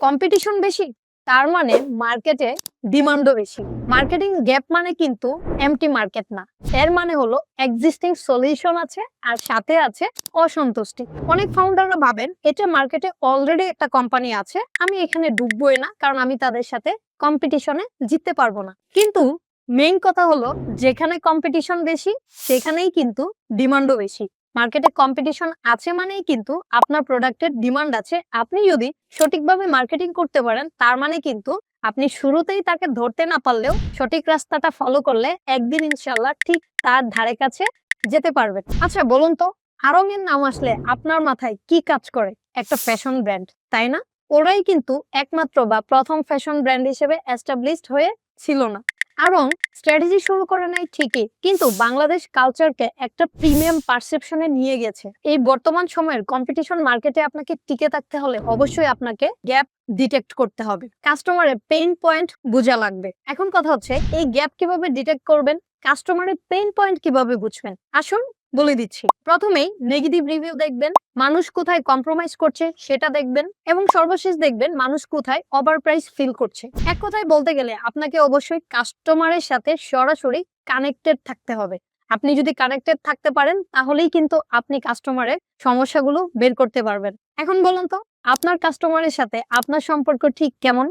Competition বেশি, তার মানে মার্কেটে ডিমান্ডও বেশি। মার্কেটিং গ্যাপ মানে কিন্তু এমটি মার্কেট না, এর মানে হলো এক্সিস্টিং সলিউশন আছে আর সাথে আছে অসন্তুষ্টি। অনেক ফাউন্ডাররা ভাবেন এটা মার্কেটে অলরেডি একটা কোম্পানি আছে, আমি এখানে ঢুকবোই না, কারণ আমি তাদের সাথে কম্পিটিশনে জিততে পারবো না। কিন্তু মেইন কথা হলো যেখানে কম্পিটিশন বেশি সেখানেই কিন্তু ডিমান্ডও বেশি। মার্কেটে কম্পিটিশন আছে মানেই কিন্তু আপনার প্রোডাক্টের ডিমান্ড আছে। আপনি যদি সঠিকভাবে মার্কেটিং করতে পারেন তার মানে কিন্তু আপনি শুরুতেই তাকে ধরতে না পারলেও সঠিক রাস্তাটা ফলো করলে একদিন ইনশাল্লাহ ঠিক তার ধারে কাছে যেতে পারবেন। আচ্ছা বলুন তো, আড়ং এর নাম আসলে আপনার মাথায় কি কাজ করে? একটা ফ্যাশন ব্র্যান্ড, তাই না? ওরাই কিন্তু একমাত্র বা প্রথম ফ্যাশন ব্র্যান্ড হিসেবে এস্টাবলিশড হয়ে ছিল না। আড়ং স্ট্র্যাটেজি শুরু করে নাই ঠিকই, কিন্তু বাংলাদেশ কালচারকে একটা প্রিমিয়াম পারসেপশনে নিয়ে গেছে। এই বর্তমান সময়ের কম্পিটিশন মার্কেটে আপনাকে টিকে থাকতে হলে অবশ্যই আপনাকে গ্যাপ ডিটেক্ট করতে হবে, কাস্টমারের পেইন পয়েন্ট বোঝা লাগবে। এখন কথা হচ্ছে এই গ্যাপ কিভাবে ডিটেক্ট করবেন, কাস্টমারের পেইন পয়েন্ট কিভাবে বুঝবেন? আসুন বলে দিচ্ছি। প্রথমেই নেগেটিভ রিভিউ দেখবেন, মানুষ কোথায় কম্প্রোমাইজ করছে সেটা দেখবেন, এবং সর্বশেষ দেখবেন মানুষ কোথায় ওভার প্রাইস ফিল করছে। এক কথায় বলতে গেলে আপনাকে অবশ্যই কাস্টমারের সাথে সরাসরি কানেক্টেড থাকতে হবে। আপনি যদি কানেক্টেড থাকতে পারেন তাহলেই কিন্তু আপনি কাস্টমারের সমস্যাগুলো বের করতে পারবেন। এখন বলুন তো, আপনার কাস্টমারের সাথে আপনার সম্পর্ক ঠিক কেমন?